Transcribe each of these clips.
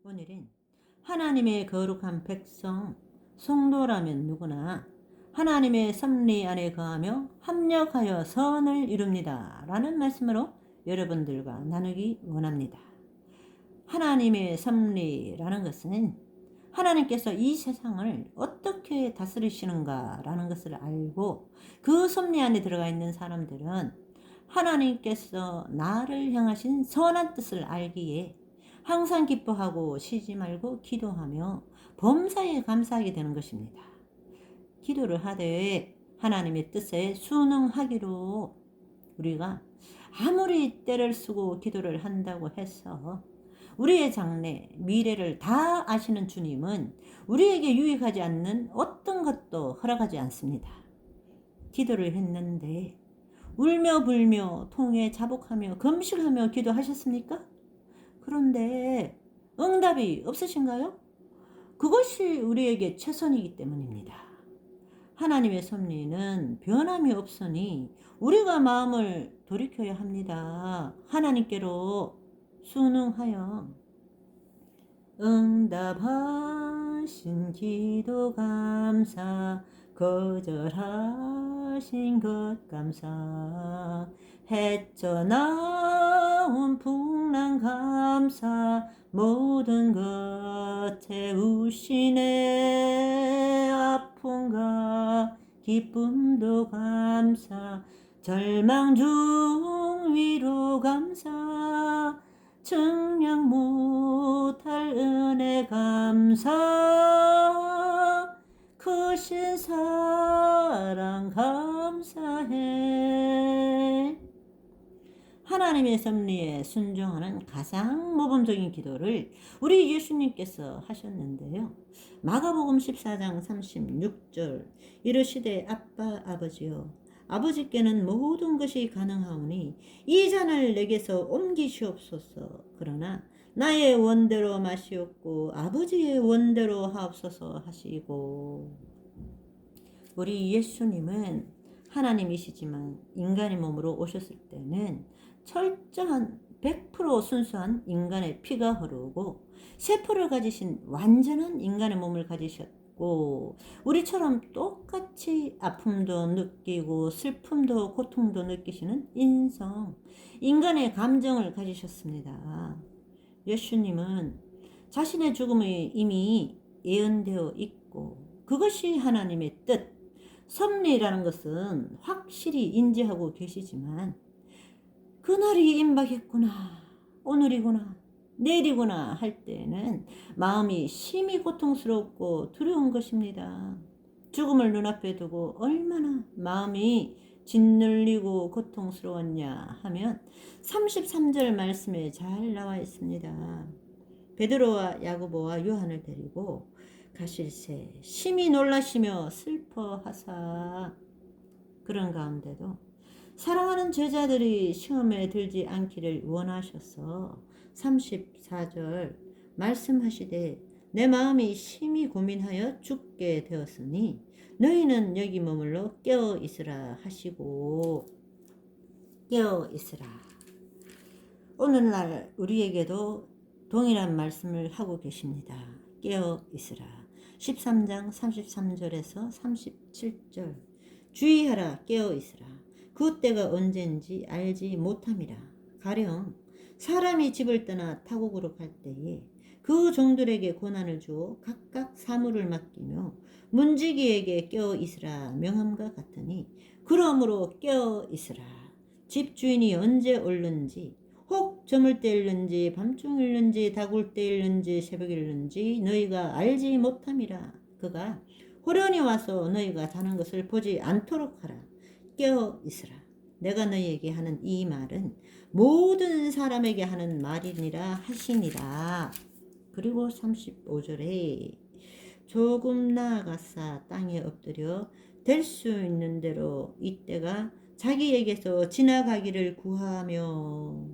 오늘은 하나님의 거룩한 백성, 성도라면 누구나 하나님의 섭리 안에 거하며 합력하여 선을 이룹니다. 라는 말씀으로 여러분들과 나누기 원합니다. 하나님의 섭리라는 것은 하나님께서 이 세상을 어떻게 다스리시는가 라는 것을 알고 그 섭리 안에 들어가 있는 사람들은 하나님께서 나를 향하신 선한 뜻을 알기에 항상 기뻐하고 쉬지 말고 기도하며 범사에 감사하게 되는 것입니다. 기도를 하되 하나님의 뜻에 순응하기로 우리가 아무리 때를 쓰고 기도를 한다고 해서 우리의 장래, 미래를 다 아시는 주님은 우리에게 유익하지 않는 어떤 것도 허락하지 않습니다. 기도를 했는데 울며 불며 통에 자복하며 금식하며 기도하셨습니까? 그런데 응답이 없으신가요? 그것이 우리에게 최선이기 때문입니다. 하나님의 섭리는 변함이 없으니 우리가 마음을 돌이켜야 합니다. 하나님께로 순응하여 응답하신 기도 감사, 거절하신 것 감사, 헤쳐나온 풍랑 감사, 모든 것 채우시네. 아픔과 기쁨도 감사, 절망 중 위로 감사, 증명 못할 은혜 감사, 크신 사랑 감사해. 하나님의 섭리에 순종하는 가장 모범적인 기도를 우리 예수님께서 하셨는데요. 마가복음 14장 36절 이르시되 아빠 아버지여 아버지께는 모든 것이 가능하오니 이 잔을 내게서 옮기시옵소서. 그러나 나의 원대로 마시옵고 아버지의 원대로 하옵소서 하시고, 우리 예수님은 하나님이시지만 인간의 몸으로 오셨을 때는 철저한 100% 순수한 인간의 피가 흐르고 세포를 가지신 완전한 인간의 몸을 가지셨고 우리처럼 똑같이 아픔도 느끼고 슬픔도 고통도 느끼시는 인간의 감정을 가지셨습니다. 예수님은 자신의 죽음이 이미 예언되어 있고 그것이 하나님의 뜻, 섭리라는 것은 확실히 인지하고 계시지만 그날이 임박했구나, 오늘이구나, 내일이구나 할 때는 마음이 심히 고통스럽고 두려운 것입니다. 죽음을 눈앞에 두고 얼마나 마음이 짓눌리고 고통스러웠냐 하면 33절 말씀에 잘 나와 있습니다. 베드로와 야고보와 요한을 데리고 가실새 심히 놀라시며 슬퍼하사, 그런 가운데도 사랑하는 제자들이 시험에 들지 않기를 원하셔서 34절 말씀하시되 내 마음이 심히 고민하여 죽게 되었으니 너희는 여기 머물러 깨어 있으라 하시고, 깨어 있으라. 오늘날 우리에게도 동일한 말씀을 하고 계십니다. 깨어 있으라. 13장 33절에서 37절 주의하라, 깨어 있으라. 그 때가 언젠지 알지 못함이라. 가령 사람이 집을 떠나 타국으로 갈 때에 그 종들에게 고난을 주어 각각 사물을 맡기며 문지기에게 깨어 있으라 명함과 같으니 그러므로 깨어 있으라. 집주인이 언제 올는지 혹 저물 때일는지 밤중일는지 다굴 때일는지 새벽일는지 너희가 알지 못함이라. 그가 호련히 와서 너희가 자는 것을 보지 않도록 하라. 깨어 있으라. 내가 너희에게 하는 이 말은 모든 사람에게 하는 말이니라 하시니라. 그리고 35절에 조금 나아가사 땅에 엎드려 될 수 있는 대로 이때가 자기에게서 지나가기를 구하며,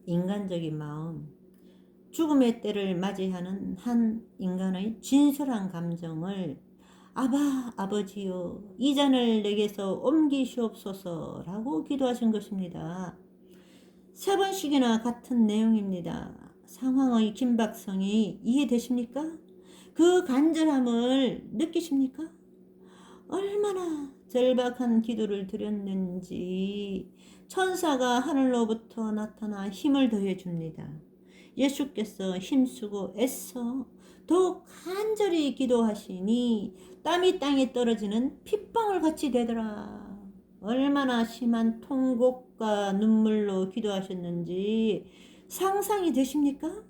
인간적인 마음, 죽음의 때를 맞이하는 한 인간의 진솔한 감정을 아바 아버지여 이 잔을 내게서 옮기시옵소서 라고 기도하신 것입니다. 3번씩이나 같은 내용입니다. 상황의 긴박성이 이해되십니까? 그 간절함을 느끼십니까? 얼마나 절박한 기도를 드렸는지 천사가 하늘로부터 나타나 힘을 더해 줍니다. 예수께서 힘쓰고 애써 더욱 간절히 기도하시니 땀이 땅에 떨어지는 핏방울 같이 되더라. 얼마나 심한 통곡과 눈물로 기도하셨는지 상상이 되십니까?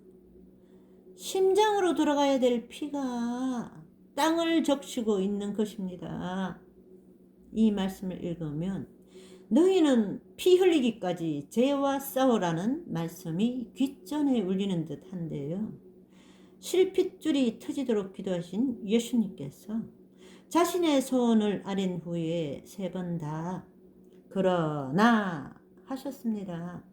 심장으로 들어가야 될 피가 땅을 적시고 있는 것입니다. 이 말씀을 읽으면 너희는 피 흘리기까지 죄와 싸우라는 말씀이 귓전에 울리는 듯 한데요. 실핏줄이 터지도록 기도하신 예수님께서 자신의 소원을 아린 후에 3번 다 그러나 하셨습니다.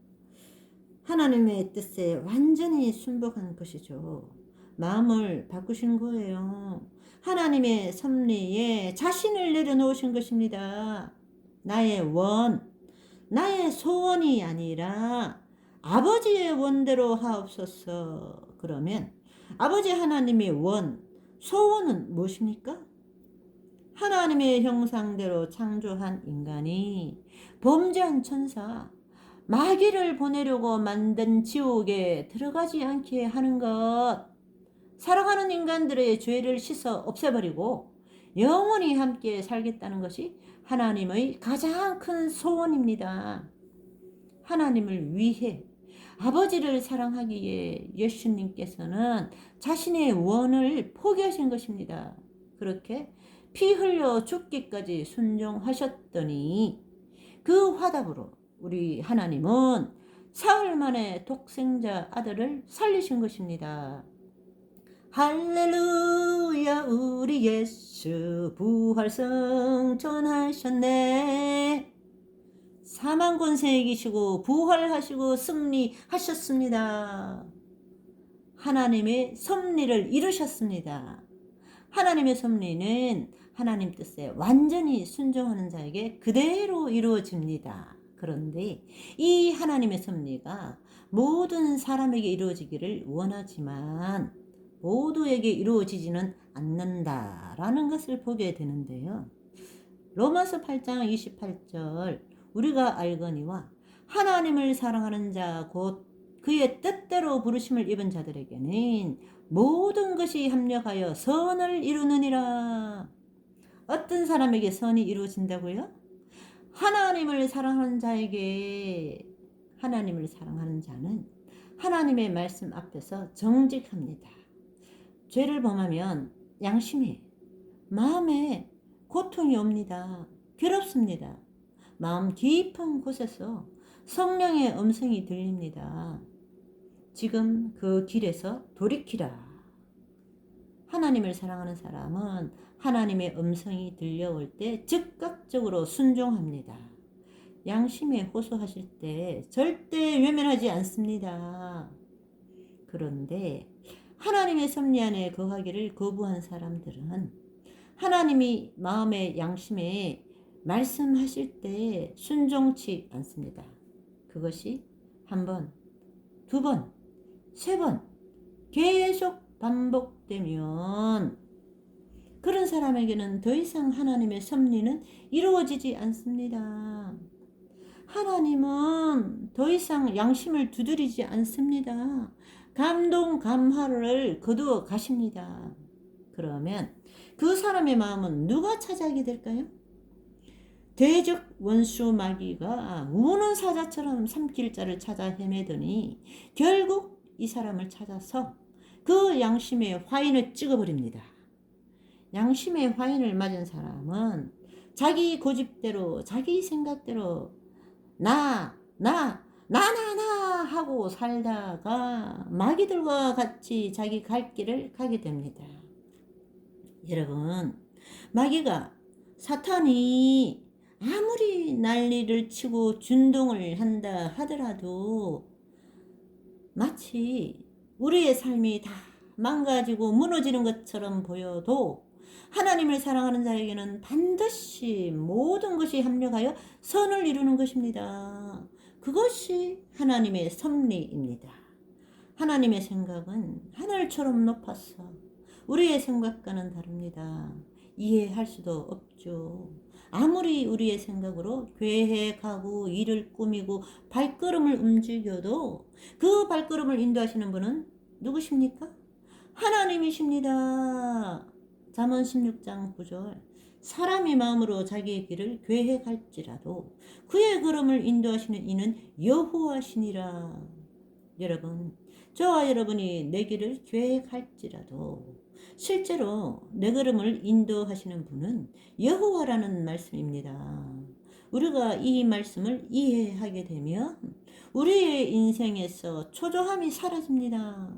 하나님의 뜻에 완전히 순복한 것이죠. 마음을 바꾸신 거예요. 하나님의 섭리에 자신을 내려놓으신 것입니다. 나의 소원이 아니라 아버지의 원대로 하옵소서. 그러면 아버지 하나님의 소원은 무엇입니까? 하나님의 형상대로 창조한 인간이 범죄한 천사, 마귀를 보내려고 만든 지옥에 들어가지 않게 하는 것, 살아가는 인간들의 죄를 씻어 없애버리고 영원히 함께 살겠다는 것이 하나님의 가장 큰 소원입니다. 하나님을 위해 아버지를 사랑하기에 예수님께서는 자신의 원을 포기하신 것입니다. 그렇게 피 흘려 죽기까지 순종하셨더니 그 화답으로 우리 하나님은 사흘 만에 독생자 아들을 살리신 것입니다. 할렐루야, 우리 예수 부활승천하셨네. 사망 권세 이기시고 부활하시고 승리하셨습니다. 하나님의 섭리를 이루셨습니다. 하나님의 섭리는 하나님 뜻에 완전히 순종하는 자에게 그대로 이루어집니다. 그런데 이 하나님의 섭리가 모든 사람에게 이루어지기를 원하지만 모두에게 이루어지지는 않는다라는 것을 보게 되는데요. 로마서 8장 28절 우리가 알거니와 하나님을 사랑하는 자 곧 그의 뜻대로 부르심을 입은 자들에게는 모든 것이 합력하여 선을 이루느니라. 어떤 사람에게 선이 이루어진다고요? 하나님을 사랑하는 자는 하나님의 말씀 앞에서 정직합니다. 죄를 범하면 양심에, 마음에 고통이 옵니다. 괴롭습니다. 마음 깊은 곳에서 성령의 음성이 들립니다. 지금 그 길에서 돌이키라. 하나님을 사랑하는 사람은 하나님의 음성이 들려올 때 즉각적으로 순종합니다. 양심에 호소하실 때 절대 외면하지 않습니다. 그런데 하나님의 섭리 안에 거하기를 거부한 사람들은 하나님이 마음의 양심에 말씀하실 때 순종치 않습니다. 그것이 1번, 2번, 3번 계속 반복되면 그런 사람에게는 더 이상 하나님의 섭리는 이루어지지 않습니다. 하나님은 더 이상 양심을 두드리지 않습니다. 감동, 감화를 거두어 가십니다. 그러면 그 사람의 마음은 누가 차지하게 될까요? 대적 원수 마귀가 우는 사자처럼 삼킬자를 찾아 헤매더니 결국 이 사람을 찾아서 그 양심의 화인을 찍어버립니다. 양심의 화인을 맞은 사람은 자기 고집대로 자기 생각대로 나 하고 살다가 마귀들과 같이 자기 갈 길을 가게 됩니다. 여러분, 사탄이 아무리 난리를 치고 준동을 한다 하더라도 마치 우리의 삶이 다 망가지고 무너지는 것처럼 보여도 하나님을 사랑하는 자에게는 반드시 모든 것이 합력하여 선을 이루는 것입니다. 그것이 하나님의 섭리입니다. 하나님의 생각은 하늘처럼 높았어. 우리의 생각과는 다릅니다. 이해할 수도 없죠. 아무리 우리의 생각으로 계획하고 일을 꾸미고 발걸음을 움직여도 그 발걸음을 인도하시는 분은 누구십니까? 하나님이십니다. 잠언 16장 9절. 사람이 마음으로 자기의 길을 계획할지라도 그의 걸음을 인도하시는 이는 여호와시니라. 여러분, 저와 여러분이 내 길을 계획할지라도 실제로 내 걸음을 인도하시는 분은 여호와라는 말씀입니다. 우리가 이 말씀을 이해하게 되면 우리의 인생에서 초조함이 사라집니다.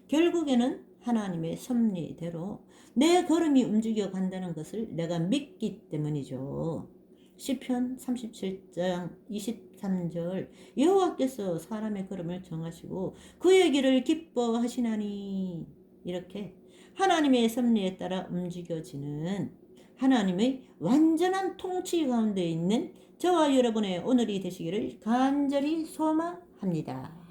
결국에는 하나님의 섭리대로 내 걸음이 움직여 간다는 것을 내가 믿기 때문이죠. 시편 37장 23절. 여호와께서 사람의 걸음을 정하시고 그의 길을 기뻐하시나니. 이렇게 하나님의 섭리에 따라 움직여지는 하나님의 완전한 통치 가운데 있는 저와 여러분의 오늘이 되시기를 간절히 소망합니다.